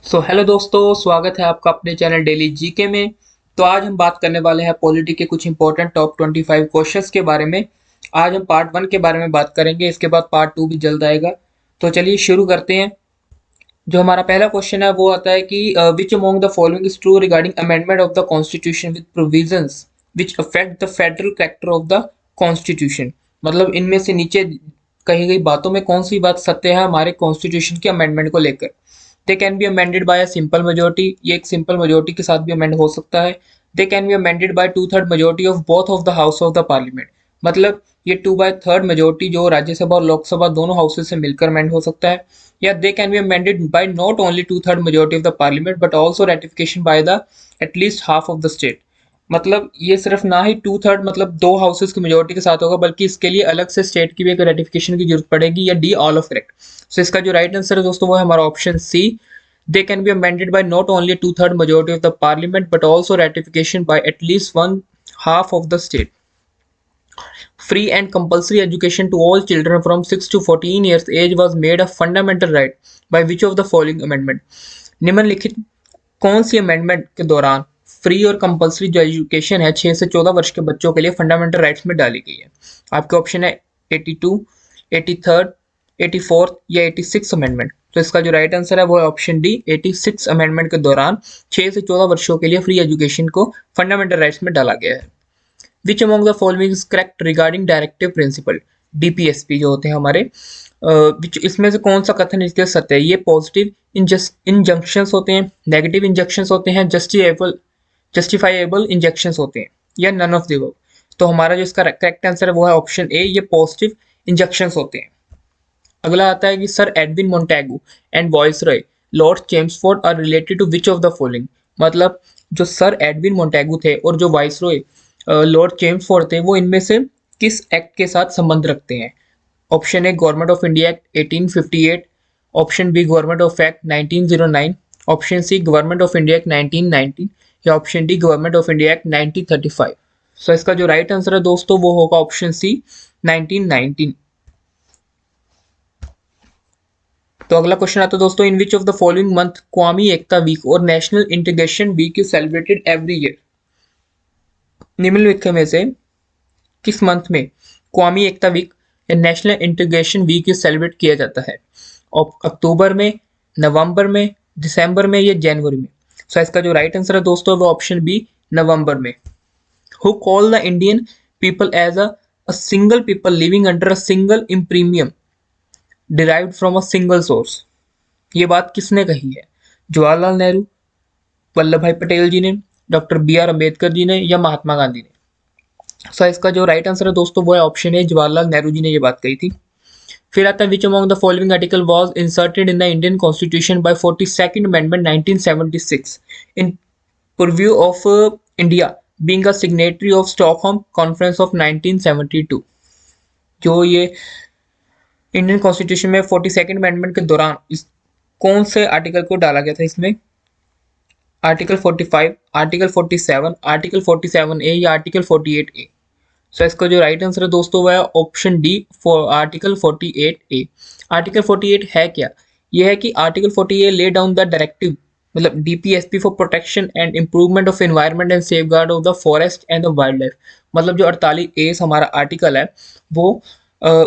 Hello दोस्तों, स्वागत है आपका अपने चैनल डेली जीके में। तो आज हम बात करने वाले हैं पॉलिटी के कुछ इंपॉर्टेंट टॉप 25 क्वेश्चंस के बारे में। आज हम पार्ट 1 के बारे में बात करेंगे, इसके बाद पार्ट 2 भी जल्द आएगा। तो चलिए शुरू करते हैं। जो हमारा पहला क्वेश्चन है वो आता है कि which among the following is true regarding amendment of the constitution with provisions which affect the federal character of the constitution. मतलब इनमें से नीचे कही गई बातों में कौन सी बात सत्य है हमारे कॉन्स्टिट्यूशन के अमेंडमेंट को लेकर। They can be amended bye a simple majority, ये एक सिंपल मेजोरिटी के साथ भी अमेंड हो सकता है। They can be amended bye 2/3 majority of both of the house of the parliament. मतलब ये 2/3 मेजोरिटी जो राज्यसभा और लोकसभा दोनों हाउसेज से मिलकर अमेंड हो सकता है। या they can be amended bye not only 2/3 majority of the parliament but also ratification by the at least half of the state. मतलब ये सिर्फ ना ही 2/3 मतलब दो हाउसेज की मेजोरिटी के साथ होगा, बल्कि इसके लिए अलग से स्टेट की भी एक रेटिफिकेशन की जरूरत पड़ेगी, या D all of correct. So इसका जो राइट आंसर है दोस्तों वो है हमारा option C. They can be amended by not only a 2/3 majority of the parliament but also ratification by at least one half of the state. Free and compulsory education to all children from 6 to 14 years age was made a fundamental right by which of the following amendment? निम्नलिखित कौन सी amendment के दौरान free और compulsory जो education है 6 से 14 वर्ष के बच्चों के लिए फंडामेंटल राइट्स में डाली गई है? आपके ऑप्शन है 82, 83rd, 84th या 86 अमेंडमेंट। तो इसका जो राइट आंसर है वो है ऑप्शन डी, 86 अमेंडमेंट के दौरान 6 से 14 वर्षों के लिए फ्री एजुकेशन को फंडामेंटल राइट्स में डाला गया है। Which among the following is correct regarding directive principle, DPSP जो होते हैं हमारे, इसमें से कौन सा कथन इसके सत्य है? ये पॉजिटिव इंजंक्शंस होते हैं, नेगेटिव इंजंक्शंस होते हैं, जस्टिफाइएबल इंजेक्शंस होते हैं, या नन ऑफ द अबव। तो हमारा जो इसका करेक्ट आंसर है वो है ऑप्शन ए, ये पॉजिटिव इंजेक्शंस होते हैं। अगला आता है कि sir Edwin Montagu and viceroy Lord Chelmsford are related to which of the following. मतलब जो सर एडविन मोंटेगू थे और जो वाइसरॉय लॉर्ड चेम्सफोर्ड थे वो इनमें से किस एक्ट के साथ संबंध रखते हैं? Option A government of India act 1858, option B government of act 1909, option C government of India act 1919 या option D government of India act 1935। So इसका जो राइट आंसर है दोस्तों वो होगा ऑप्शन सी, 1919। तो अगला क्वेश्चन आता है दोस्तों, in which of the following month Qaumi Ekta week और national integration week is celebrated every year. निम्नलिखित में से किस मंथ में क्वामी एकता वीक या national integration week is celebrate किया जाता है? अक्टूबर में, नवंबर में, दिसंबर में या जनवरी में? सो इसका जो राइट आंसर है दोस्तों वो ऑप्शन बी, नवंबर में। Who call the Indian people as a single people living under a single imperium derived from a single source. ये बात किसने कही है? जवाहरलाल नेहरू, वल्लभ भाई पटेल जी ने, doctor B are Ambedkar ji ने या महात्मा गांधी ने? सो इसका जो राइट आंसर है दोस्तों वो है ऑप्शन है, जवाहरलाल नेहरू जी ने ये बात कही थी। फिर आता है which among the following article was inserted in the Indian constitution bye 42nd amendment 1976 in preview of India being a signatory of Stockholm conference of 1972। जो ये इंडियन कॉन्स्टिट्यूशन में 42nd अमेंडमेंट के दौरान इस कौन से आर्टिकल को डाला गया था? इसमें आर्टिकल 45, आर्टिकल 47, आर्टिकल 47A या आर्टिकल 48A? सो इसका जो राइट आंसर है दोस्तों वह है option D, article 48A। Article 48 है क्या? यह है कि article 48 lay down the directive, मतलब DPSP for protection and improvement of environment and safeguard of the forest and the wildlife. मतलब जो 48A हमारा आर्टिकल है वो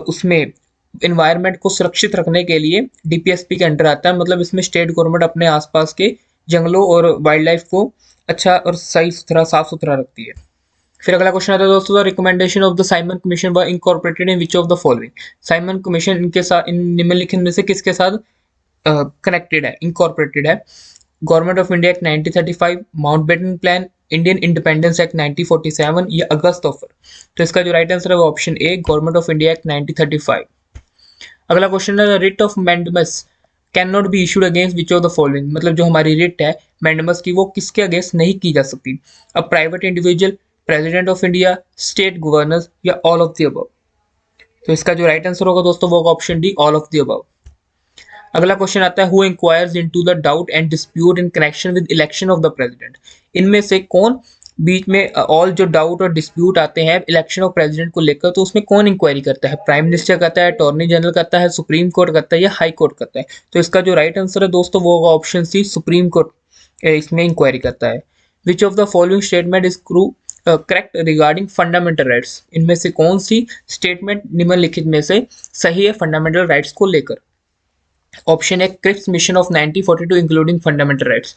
उसमें इन्वायरमेंट को सुरक्षित रखने के लिए डीपीएसपी के अंडर आता है। मतलब इसमें स्टेट गवर्नमेंट अपने आसपास के जंगलों और वाइल्ड लाइफ को अच्छा और सही सुथरा साफ सुथरा रखती है। फिर अगला क्वेश्चन आता है दोस्तों, the recommendation of the Simon commission were incorporated in which of the following. Simon commission इनके साथ, इन निम्नलिखित में से किसके साथ कनेक्टेड है, इनकॉर्पोरेटेड है? Government of India act 1935, Mountbatten plan, Indian independence act 1947 या अगस्त ऑफर? तो इसका जो राइट आंसर है वो option A, government of India act 1935। अगला क्वेश्चन है, writ of mandamus can not be issued against which of the following. मतलब जो हमारी रिट है मैंडमस की वो किसके अगेंस्ट नहीं की जा सकती? A private individual, president of India, state governors या ऑल ऑफ द अबव? तो इसका जो राइट आंसर होगा दोस्तों वो होगा option D, all of the above. अगला क्वेश्चन आता है, who enquires into the doubt and dispute in connection with election of the president. इनमें से कौन बीच में ऑल जो डाउट और डिस्प्यूट आते हैं इलेक्शन ऑफ प्रेसिडेंट को लेकर, तो उसमें कौन इंक्वायरी करता है? प्राइम मिनिस्टर करता है, अटॉर्नी जनरल करता है, सुप्रीम कोर्ट करता है या हाई कोर्ट करता है? तो इसका जो राइट आंसर है दोस्तों वो होगा ऑप्शन सी, सुप्रीम कोर्ट इसमें इंक्वायरी करता है। Which of the following statement is correct regarding fundamental rights? इनमें से कौन सी स्टेटमेंट निम्नलिखित में से सही है फंडामेंटल राइट्स को लेकर? ऑप्शन है Cripps mission of 1942 including fundamental rights.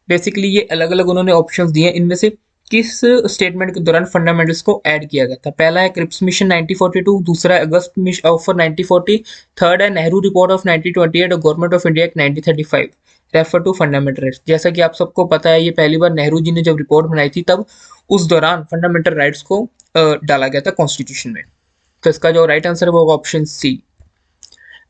Basically ये अलग अलग उन्होंने ऑप्शंस दिए, इनमें से किस स्टेटमेंट के दौरान फंडामेंटल्स को ऐड किया गया था? पहला है क्रिप्स मिशन 1942, दूसरा है अगस्त ऑफर 1940, थर्ड है नेहरू रिपोर्ट ऑफ 1928 और government of India act 1935 refer to fundamental rights. जैसा कि आप सबको पता है, ये पहली बार नेहरू जी ने जब रिपोर्ट बनाई थी तब उस दौरान फंडामेंटल राइट्स को डाला गया था कॉन्स्टिट्यूशन में। तो इसका जो राइट आंसर है वो होगा option C.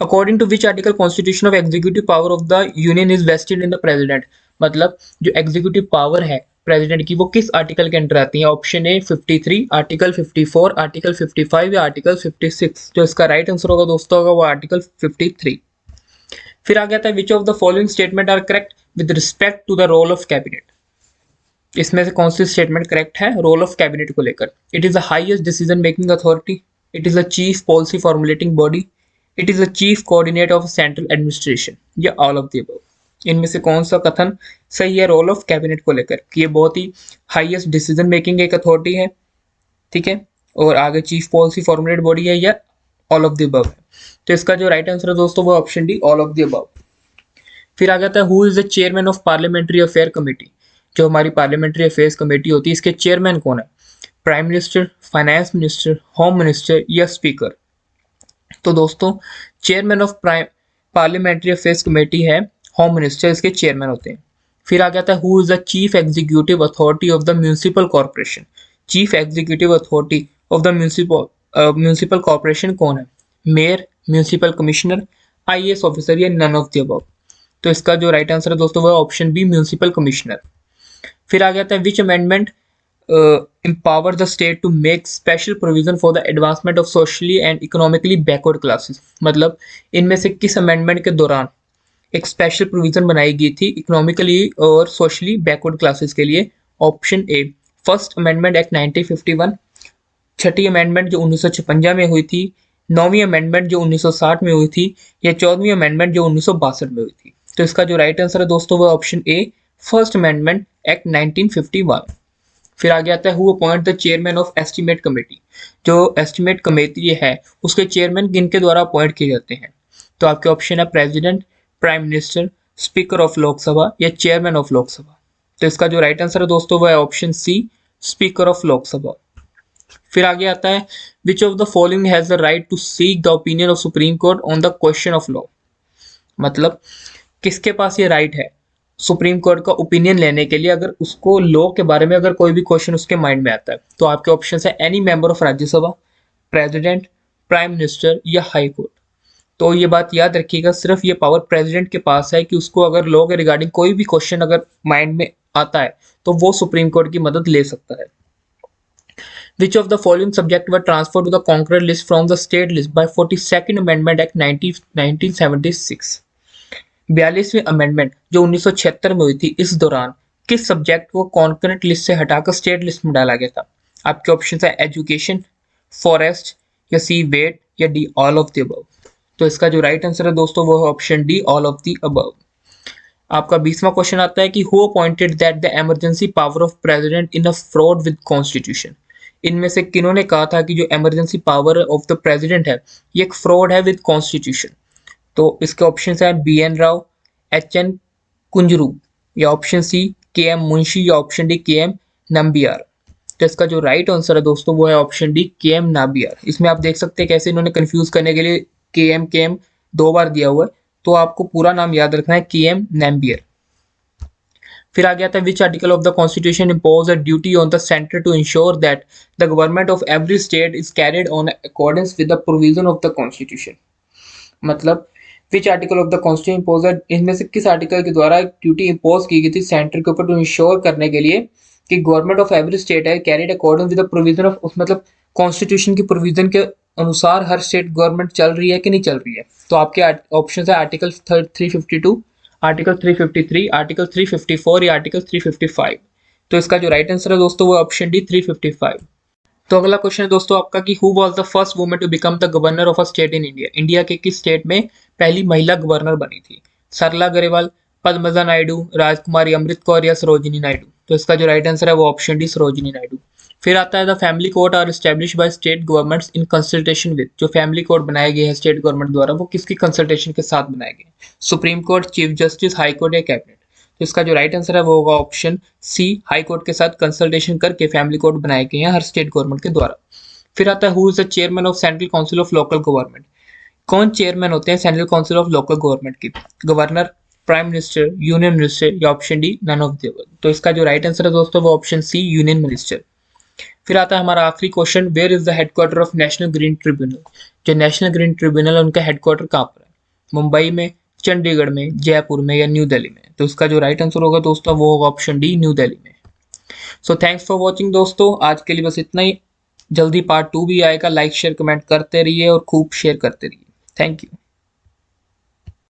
According to which article constitution of executive power of the union is vested in the president? मतलब जो एग्जीक्यूटिव पावर है प्रेसिडेंट की वो किस आर्टिकल के अंडर आती है? ऑप्शन ए 53, आर्टिकल 54, आर्टिकल 55 या आर्टिकल 56? जो इसका राइट आंसर होगा दोस्तों होगा वो आर्टिकल 53। फिर आ गया था which of the following statement are correct with respect to the role of cabinet? इसमें से कौन सी स्टेटमेंट करेक्ट है रोल ऑफ कैबिनेट को लेकर? It is the highest decision making authority, it is the chief policy formulating body, it is the chief coordinator of central administration या all of the above? इनमें से कौन सा कथन सही है रोल ऑफ कैबिनेट को लेकर कि ये बहुत ही हाईएस्ट डिसीजन मेकिंग एक अथॉरिटी है, ठीक है, और आगे चीफ पॉलिसी फॉर्मुलेट बॉडी है या ऑल ऑफ द अबव है? तो इसका जो राइट आंसर है दोस्तों वो option D, all of the above. फिर आ जाता है who is the chairman of parliamentary affair committee? जो हमारी पार्लियामेंट्री अफेयर्स कमेटी होती है इसके चेयरमैन कौन है? Prime minister, finance minister, home minister या स्पीकर? तो दोस्तों chairman of parliamentary affairs committee है होम मिनिस्टर, इसके चेयरमैन होते हैं। फिर आ जाता है who is the chief executive authority of the municipal corporation? Chief executive authority of the municipal corporation कौन है? Mayor, municipal commissioner, IAS officer या नन ऑफ द अबव? तो इसका जो राइट आंसर है दोस्तों वो ऑप्शन बी, म्यूनिसिपल कमिश्नर। फिर आ जाता है विच amendment empower the state to make special provision for the advancement of socially and economically backward classes? मतलब इनमें से किस अमेंडमेंट के दौरान एक स्पेशल प्रोविजन बनाई गई थी इकोनॉमिकली और सोशली बैकवर्ड क्लासेस के लिए? Option A first amendment act 1951, Chhathi amendment जो 1956 में हुई थी, नौवीं अमेंडमेंट जो 1960 में हुई थी या 14वीं अमेंडमेंट जो 1962 में हुई थी? तो इसका जो राइट आंसर है दोस्तों वो option A, first amendment act 1951। फिर आगे आता है who appoint the chairman of estimate committee? जो एस्टीमेट कमेटी है उसके चेयरमैन किनके द्वारा अपॉइंट किए जाते हैं? तो आपके ऑप्शन है president, prime minister, speaker of Lok Sabha या चेयरमैन ऑफ लोकसभा? तो इसका जो राइट आंसर है दोस्तों वो है option C, speaker of Lok Sabha. फिर आगे आता है which of the following has the right to seek the opinion of supreme court on the question of law? मतलब किसके पास ये राइट है सुप्रीम कोर्ट का ओपिनियन लेने के लिए अगर उसको लॉ के बारे में अगर कोई भी क्वेश्चन उसके माइंड में आता है? तो आपके ऑप्शन है any member of Rajya Sabha, president, prime minister या हाई कोर्ट। तो ये बात याद रखिएगा, सिर्फ ये पावर प्रेसिडेंट के पास है कि उसको अगर लॉ के रिगार्डिंग कोई भी क्वेश्चन अगर माइंड में आता है तो वो सुप्रीम कोर्ट की मदद ले सकता है। Which of the following subject were transferred to the concurrent list from the state list by 42nd Amendment Act 1976? 42वीं amendment जो 1976 में हुई थी इस दौरान किस सब्जेक्ट को कॉन्करेंट लिस्ट से हटाकर स्टेट लिस्ट में डाला गया था? आपके ऑप्शन है एजुकेशन, फॉरेस्ट या सी वेट या D all of the above? तो इसका जो राइट आंसर है दोस्तों वो है option D, all of the above. आपका 20वां क्वेश्चन आता है कि who appointed that the emergency power of president in a fraud with constitution? इनमें से किन्होंने कहा था कि जो emergency power of the president है ये एक फ्रॉड है विद कॉन्स्टिट्यूशन? तो इसके ऑप्शन है B N Rau, H N Kunzru या option C K M Munshi या option D K M Nambiar? तो इसका जो राइट आंसर है दोस्तों वो है option D, K M Nambiar. इसमें आप देख सकते हैं कैसे इन्होंने कंफ्यूज करने के लिए के एम 2 बार दिया हुआ है, तो आपको पूरा नाम याद रखना है के एम नंबियर। फिर आ गया था which article of the constitution impose a duty on the centre to ensure that the government of every state is carried on accordance with the provision of the constitution? मतलब which article of the constitution impose, इनमें से किस article के द्वारा duty impose की गई थी centre के ऊपर टू इंश्योर करने के लिए कि गवर्नमेंट ऑफ एवरी स्टेट है carried according with the provision of, मतलब कॉन्स्टिट्यूशन की प्रोविजन के अनुसार हर स्टेट गवर्नमेंट चल रही है कि नहीं चल रही है? तो आपके ऑप्शन है आर्टिकल 352, आर्टिकल 353, आर्टिकल 354 या आर्टिकल 355? तो इसका जो राइट आंसर है दोस्तों वो ऑप्शन डी 355। तो अगला क्वेश्चन है दोस्तों आपका कि who was the first woman to become the governor of a state in India. India के किस स्टेट में पहली महिला गवर्नर बनी थी? सरला ग्रेवाल, पद्मजा नायडू, राजकुमारी अमृत कौर या सरोजिनी नायडू। तो इसका जो राइट आंसर है वो ऑप्शन डी सरोजिनी नायडू। फिर आता है the family court are establish by state governments in consultation with. जो फैमिली कोर्ट बनाए गए हैं स्टेट गवर्नमेंट द्वारा वो किसकी कंसल्टेशन के साथ बनाए गए? Supreme court, chief justice, high court या कैबिनेट। तो इसका जो राइट आंसर है वो होगा ऑप्शन सी, हाई कोर्ट के साथ कंसल्टेशन करके फैमिली कोर्ट बनाए गए हैं हर स्टेट गवर्नमेंट के द्वारा। फिर आता है who is the chairman of central council of local government. कौन चेयरमैन होते हैं central council of local government की? Governor, prime minister, union minister या option D none of the above. तो इसका जो राइट आंसर है दोस्तों वो ऑप्शन सी यूनियन मिनिस्टर। फिर आता है हमारा आखिरी question, where is the headquarter of national green tribunal. जो नेशनल ग्रीन ट्रिब्यूनल है उनका हेडक्वार्टर कहाँ पर है? मुंबई में, चंडीगढ़ में, जयपुर में या न्यू दिल्ली में। तो इसका जो राइट आंसर होगा दोस्तों वो होगा ऑप्शन डी न्यू दिल्ली में। सो थैंक्स फॉर वॉचिंग दोस्तों, आज के लिए बस इतना ही। जल्दी पार्ट 2 भी आएगा। लाइक शेयर कमेंट करते रहिए और खूब शेयर करते रहिए। Thank you.